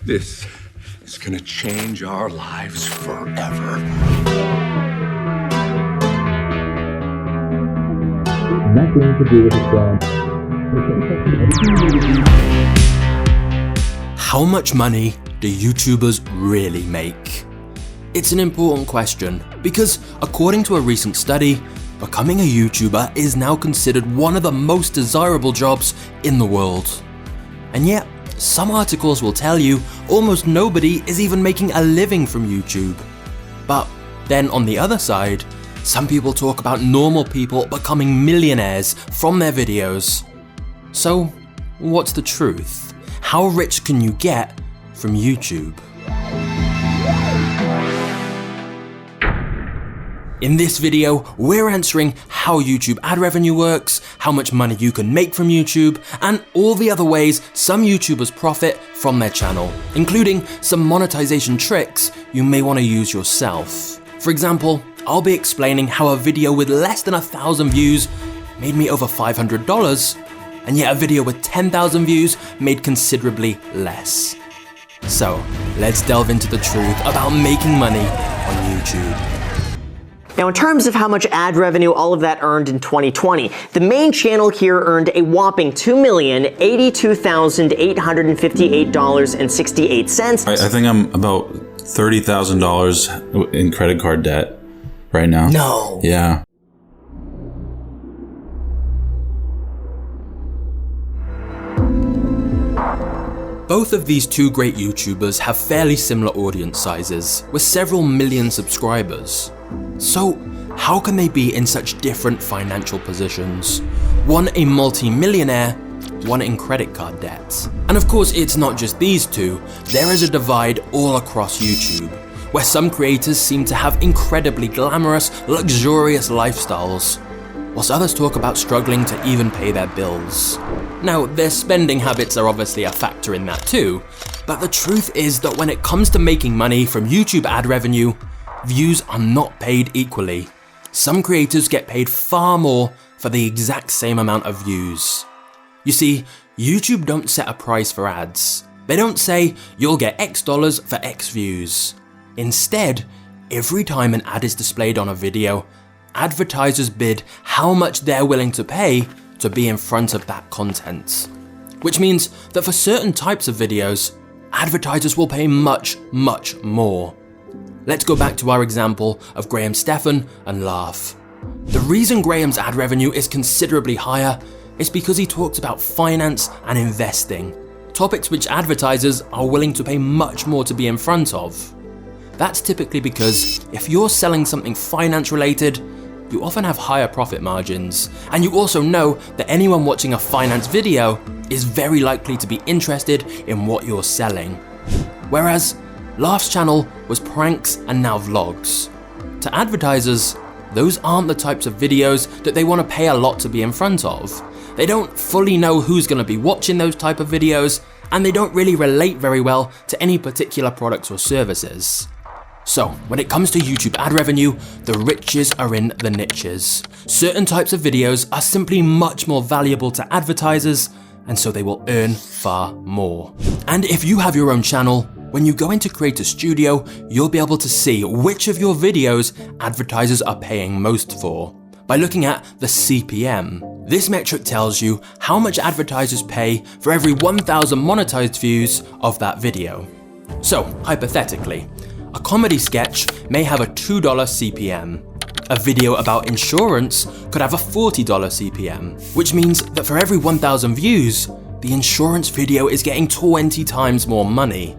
This is gonna change our lives forever. Nothing to do with the film. How much money do YouTubers really make? It's an important question because, according to a recent study, becoming a YouTuber is now considered one of the most desirable jobs in the world. And yet, some articles will tell you almost nobody is even making a living from YouTube. But then on the other side, some people talk about normal people becoming millionaires from their videos. So, what's the truth? How rich can you get from YouTube? In this video, we're answering how YouTube ad revenue works, how much money you can make from YouTube, and all the other ways some YouTubers profit from their channel, including some monetization tricks you may want to use yourself. For example, I'll be explaining how a video with less than 1,000 views made me over $500, and yet a video with 10,000 views made considerably less. So, let's delve into the truth about making money on YouTube. Now, in terms of how much ad revenue all of that earned in 2020, the main channel here earned a whopping $2,082,858.68. I think I'm about $30,000 in credit card debt right now. No. Yeah. Both of these two great YouTubers have fairly similar audience sizes, with several million subscribers. So, how can they be in such different financial positions? One a multi-millionaire, one in credit card debt. And of course, it's not just these two. There is a divide all across YouTube, where some creators seem to have incredibly glamorous, luxurious lifestyles, whilst others talk about struggling to even pay their bills. Now, their spending habits are obviously a factor in that too, but the truth is that when it comes to making money from YouTube ad revenue, views are not paid equally. Some creators get paid far more for the exact same amount of views. You see, YouTube don't set a price for ads. They don't say, you'll get X dollars for X views. Instead, every time an ad is displayed on a video, advertisers bid how much they're willing to pay to be in front of that content. Which means that for certain types of videos, advertisers will pay much, much more. Let's go back to our example of Graham Stephan and Laugh. The reason Graham's ad revenue is considerably higher is because he talks about finance and investing, topics which advertisers are willing to pay much more to be in front of. That's typically because if you're selling something finance related, you often have higher profit margins, and you also know that anyone watching a finance video is very likely to be interested in what you're selling. Whereas Laugh's channel was pranks and now vlogs. To advertisers, those aren't the types of videos that they want to pay a lot to be in front of. They don't fully know who's going to be watching those type of videos, and they don't really relate very well to any particular products or services. So, when it comes to YouTube ad revenue, the riches are in the niches. Certain types of videos are simply much more valuable to advertisers, and so they will earn far more. And if you have your own channel, when you go into Creator Studio, you'll be able to see which of your videos advertisers are paying most for by looking at the CPM. This metric tells you how much advertisers pay for every 1,000 monetized views of that video. So, hypothetically, a comedy sketch may have a $2 CPM. A video about insurance could have a $40 CPM, which means that for every 1,000 views, the insurance video is getting 20 times more money.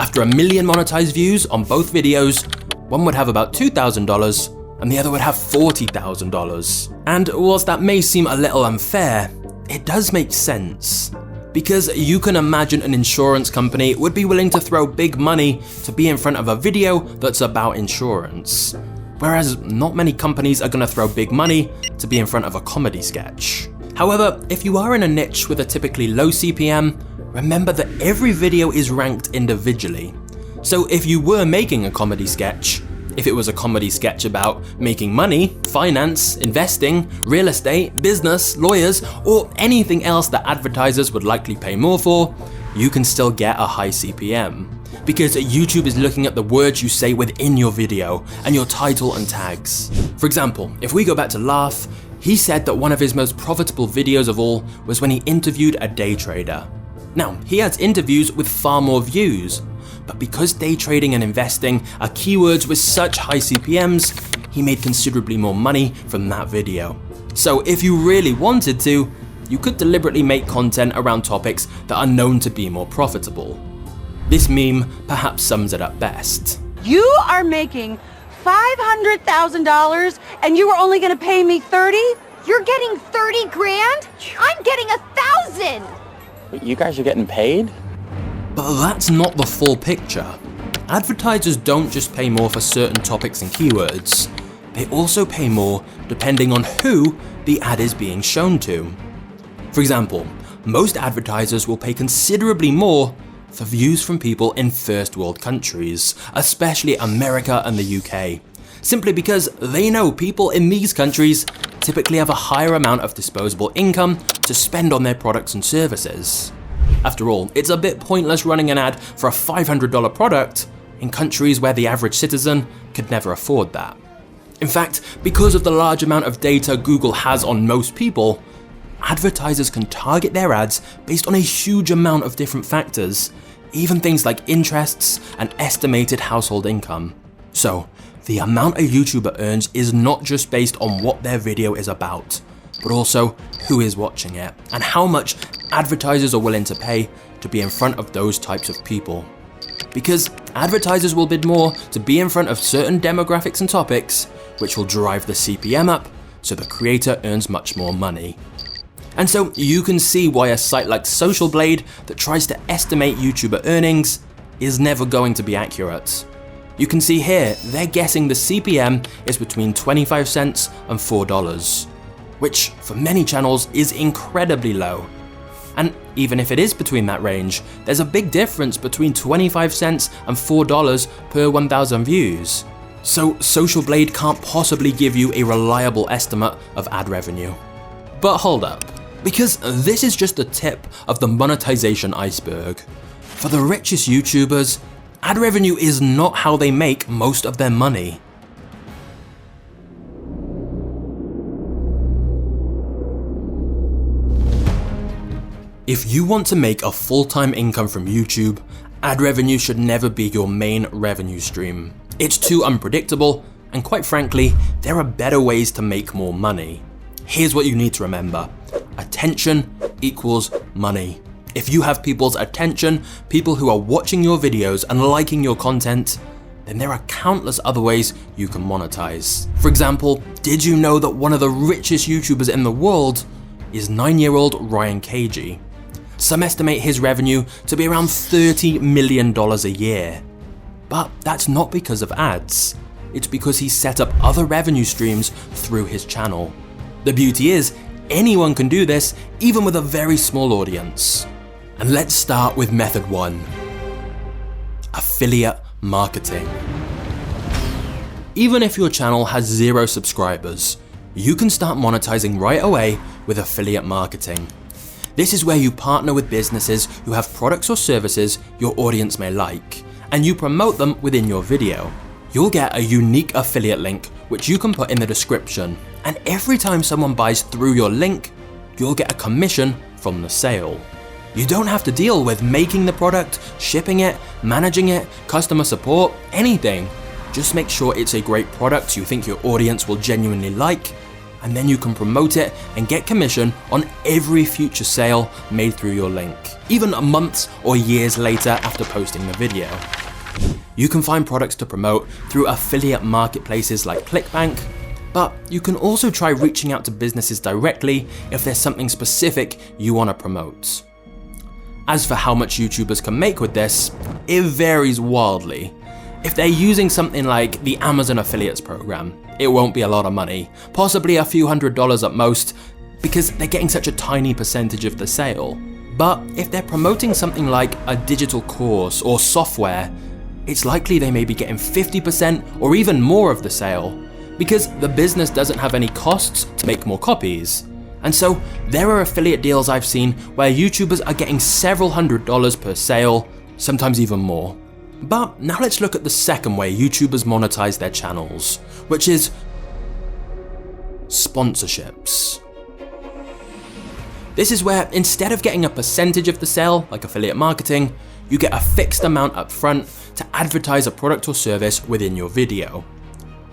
After 1 million monetized views on both videos, one would have about $2,000 and the other would have $40,000. And whilst that may seem a little unfair, it does make sense. Because you can imagine an insurance company would be willing to throw big money to be in front of a video that's about insurance. Whereas not many companies are going to throw big money to be in front of a comedy sketch. However, if you are in a niche with a typically low CPM, remember that every video is ranked individually. So if you were making a comedy sketch, if it was a comedy sketch about making money, finance, investing, real estate, business, lawyers, or anything else that advertisers would likely pay more for, you can still get a high CPM. Because YouTube is looking at the words you say within your video and your title and tags. For example, if we go back to Laugh, he said that one of his most profitable videos of all was when he interviewed a day trader. Now, he has interviews with far more views, but because day trading and investing are keywords with such high CPMs, he made considerably more money from that video. So if you really wanted to, you could deliberately make content around topics that are known to be more profitable. This meme perhaps sums it up best. You are making $500,000 and you were only gonna pay me 30? You're getting 30 grand? I'm getting 1,000! But you guys are getting paid? But that's not the full picture. Advertisers don't just pay more for certain topics and keywords. They also pay more depending on who the ad is being shown to. For example, most advertisers will pay considerably more for views from people in first world countries, especially America and the UK, simply because they know people in these countries typically have a higher amount of disposable income to spend on their products and services. After all, it's a bit pointless running an ad for a $500 product in countries where the average citizen could never afford that. In fact, because of the large amount of data Google has on most people, advertisers can target their ads based on a huge amount of different factors, even things like interests and estimated household income. So, the amount a YouTuber earns is not just based on what their video is about, but also who is watching it and how much advertisers are willing to pay to be in front of those types of people. Because advertisers will bid more to be in front of certain demographics and topics, which will drive the CPM up, so the creator earns much more money. And so you can see why a site like Social Blade that tries to estimate YouTuber earnings is never going to be accurate. You can see here, they're guessing the CPM is between 25 cents and $4, which for many channels is incredibly low. And even if it is between that range, there's a big difference between 25 cents and $4 per 1,000 views. So Social Blade can't possibly give you a reliable estimate of ad revenue. But hold up, because this is just the tip of the monetization iceberg. For the richest YouTubers, ad revenue is not how they make most of their money. If you want to make a full-time income from YouTube, ad revenue should never be your main revenue stream. It's too unpredictable, and quite frankly, there are better ways to make more money. Here's what you need to remember. Attention equals money. If you have people's attention, people who are watching your videos and liking your content, then there are countless other ways you can monetize. For example, did you know that one of the richest YouTubers in the world is 9-year-old Ryan Cagey? Some estimate his revenue to be around $30 million a year. But that's not because of ads. It's because he's set up other revenue streams through his channel. The beauty is, anyone can do this, even with a very small audience. And let's start with method 1. Affiliate marketing. Even if your channel has 0 subscribers, you can start monetizing right away with affiliate marketing. This is where you partner with businesses who have products or services your audience may like, and you promote them within your video. You'll get a unique affiliate link which you can put in the description, and every time someone buys through your link, you'll get a commission from the sale. You don't have to deal with making the product, shipping it, managing it, customer support, anything. Just make sure it's a great product you think your audience will genuinely like, and then you can promote it and get commission on every future sale made through your link, even months or years later after posting the video. You can find products to promote through affiliate marketplaces like ClickBank, but you can also try reaching out to businesses directly if there's something specific you want to promote. As for how much YouTubers can make with this, it varies wildly. If they're using something like the Amazon Affiliates program, it won't be a lot of money, possibly a few $100s at most, because they're getting such a tiny percentage of the sale. But if they're promoting something like a digital course or software, it's likely they may be getting 50% or even more of the sale, because the business doesn't have any costs to make more copies. And so there are affiliate deals I've seen where YouTubers are getting several $100s per sale, sometimes even more. But now let's look at the second way YouTubers monetize their channels, which is sponsorships. This is where instead of getting a percentage of the sale, like affiliate marketing, you get a fixed amount up front to advertise a product or service within your video.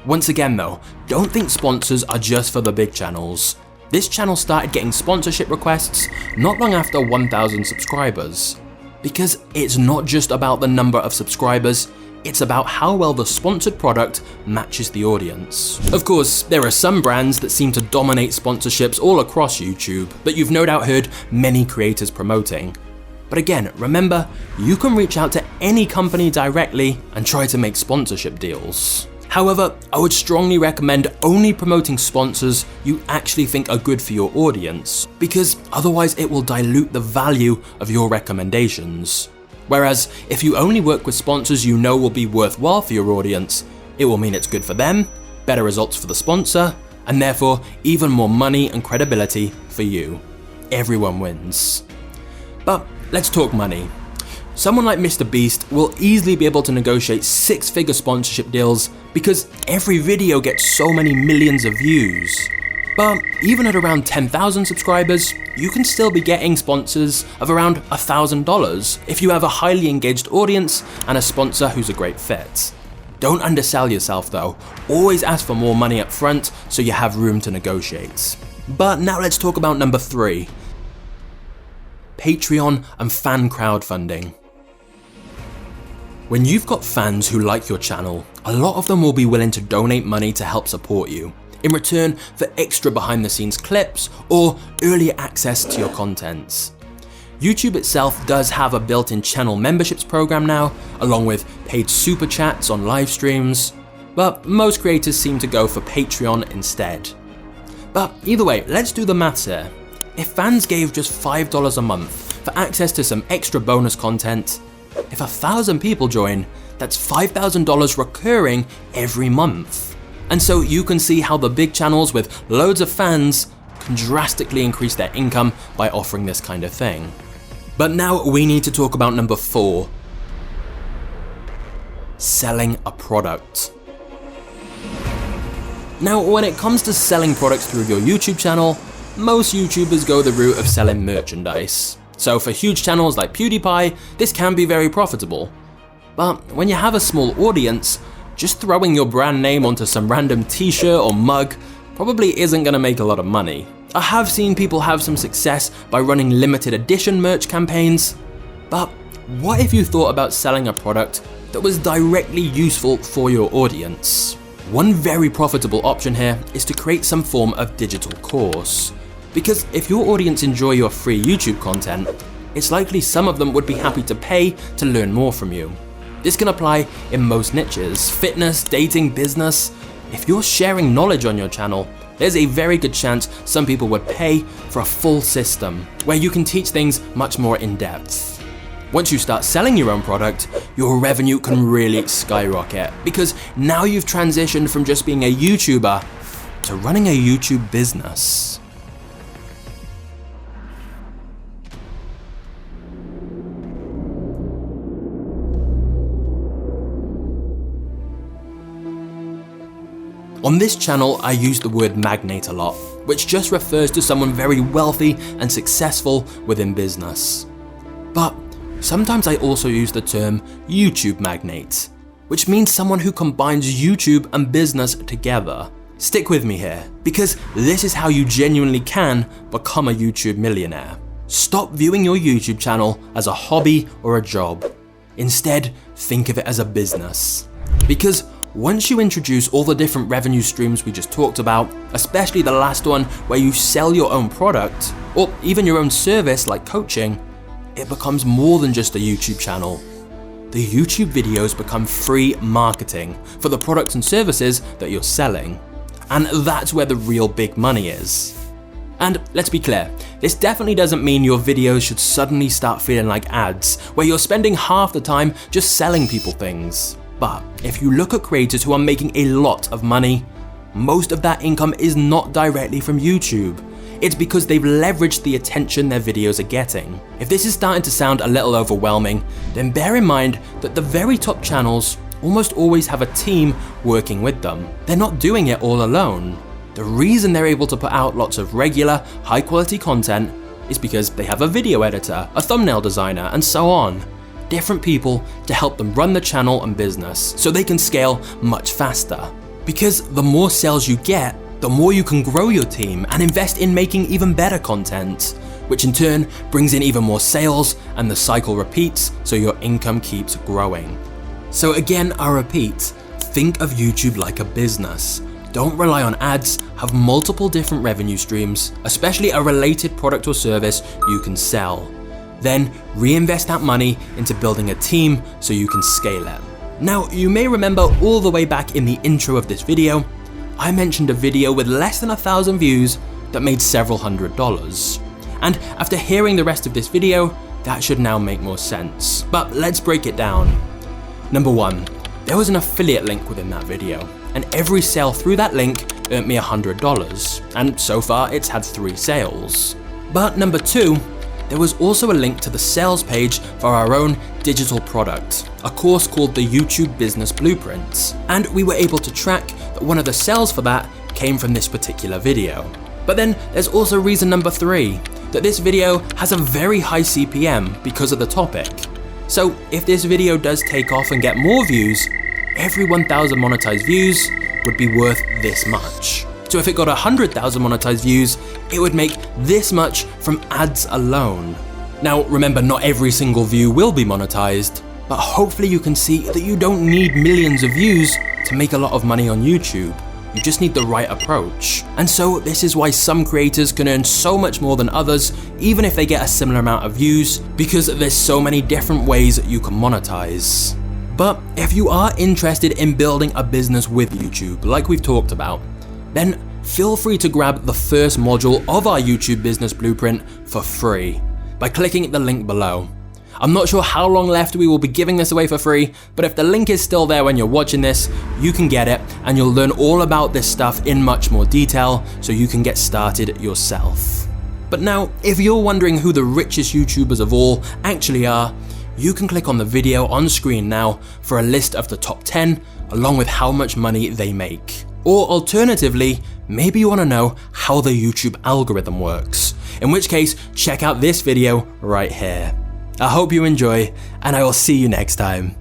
Once again though, don't think sponsors are just for the big channels. This channel started getting sponsorship requests not long after 1,000 subscribers. Because it's not just about the number of subscribers, it's about how well the sponsored product matches the audience. Of course, there are some brands that seem to dominate sponsorships all across YouTube that you've no doubt heard many creators promoting. But again, remember, you can reach out to any company directly and try to make sponsorship deals. However, I would strongly recommend only promoting sponsors you actually think are good for your audience, because otherwise it will dilute the value of your recommendations. Whereas, if you only work with sponsors you know will be worthwhile for your audience, it will mean it's good for them, better results for the sponsor, and therefore even more money and credibility for you. Everyone wins. But let's talk money. Someone like Mr. Beast will easily be able to negotiate 6-figure sponsorship deals because every video gets so many millions of views. But even at around 10,000 subscribers, you can still be getting sponsors of around $1,000 if you have a highly engaged audience and a sponsor who's a great fit. Don't undersell yourself though, always ask for more money up front so you have room to negotiate. But now let's talk about number 3. Patreon and fan crowdfunding. When you've got fans who like your channel, a lot of them will be willing to donate money to help support you, in return for extra behind the scenes clips or earlier access to your content. YouTube itself does have a built-in channel memberships program now, along with paid super chats on live streams, but most creators seem to go for Patreon instead. But either way, let's do the maths here. If fans gave just $5 a month for access to some extra bonus content, if 1,000 people join, that's $5,000 recurring every month. And so you can see how the big channels with loads of fans can drastically increase their income by offering this kind of thing. But now we need to talk about number 4. Selling a product. Now, when it comes to selling products through your YouTube channel, most YouTubers go the route of selling merchandise. So for huge channels like PewDiePie, this can be very profitable. But when you have a small audience, just throwing your brand name onto some random t-shirt or mug probably isn't going to make a lot of money. I have seen people have some success by running limited edition merch campaigns, but what if you thought about selling a product that was directly useful for your audience? One very profitable option here is to create some form of digital course. Because if your audience enjoy your free YouTube content, it's likely some of them would be happy to pay to learn more from you. This can apply in most niches: fitness, dating, business. If you're sharing knowledge on your channel, there's a very good chance some people would pay for a full system where you can teach things much more in depth. Once you start selling your own product, your revenue can really skyrocket because now you've transitioned from just being a YouTuber to running a YouTube business. On this channel, I use the word magnate a lot, which just refers to someone very wealthy and successful within business. But sometimes I also use the term YouTube magnate, which means someone who combines YouTube and business together. Stick with me here, because this is how you genuinely can become a YouTube millionaire. Stop viewing your YouTube channel as a hobby or a job. Instead, think of it as a business. Because once you introduce all the different revenue streams we just talked about, especially the last one where you sell your own product, or even your own service like coaching, it becomes more than just a YouTube channel. The YouTube videos become free marketing for the products and services that you're selling. And that's where the real big money is. And let's be clear, this definitely doesn't mean your videos should suddenly start feeling like ads, where you're spending half the time just selling people things. But if you look at creators who are making a lot of money, most of that income is not directly from YouTube. it's because they've leveraged the attention their videos are getting. If this is starting to sound a little overwhelming, then bear in mind that the very top channels almost always have a team working with them. They're not doing it all alone. The reason they're able to put out lots of regular, high quality content is because they have a video editor, a thumbnail designer, and so on. Different people to help them run the channel and business so they can scale much faster. Because the more sales you get, the more you can grow your team and invest in making even better content, which in turn brings in even more sales and the cycle repeats so your income keeps growing. So again, I repeat, think of YouTube like a business. Don't rely on ads, have multiple different revenue streams, especially a related product or service you can sell. Then reinvest that money into building a team so you can scale it. Now, you may remember all the way back in the intro of this video, I mentioned a video with less than 1,000 views that made several $100s. And after hearing the rest of this video, that should now make more sense. But let's break it down. Number 1, there was an affiliate link within that video, and every sale through that link earned me $100, and so far it's had 3 sales. But number 2, there was also a link to the sales page for our own digital product, a course called the YouTube Business Blueprint, and we were able to track that one of the sales for that came from this particular video. But then there's also reason number 3, that this video has a very high CPM because of the topic. So if this video does take off and get more views, every 1,000 monetized views would be worth this much. So if it got 100,000 monetized views, it would make this much from ads alone. Now remember, not every single view will be monetized, but hopefully you can see that you don't need millions of views to make a lot of money on YouTube. You just need the right approach. And so this is why some creators can earn so much more than others, even if they get a similar amount of views, because there's so many different ways that you can monetize. But if you are interested in building a business with YouTube, like we've talked about, then feel free to grab the first module of our YouTube Business Blueprint for free by clicking the link below. I'm not sure how long left we will be giving this away for free, but if the link is still there when you're watching this, you can get it and you'll learn all about this stuff in much more detail so you can get started yourself. But now, if you're wondering who the richest YouTubers of all actually are, you can click on the video on screen now for a list of the top 10 along with how much money they make. Or alternatively, maybe you want to know how the YouTube algorithm works, in which case check out this video right here. I hope you enjoy, and I will see you next time.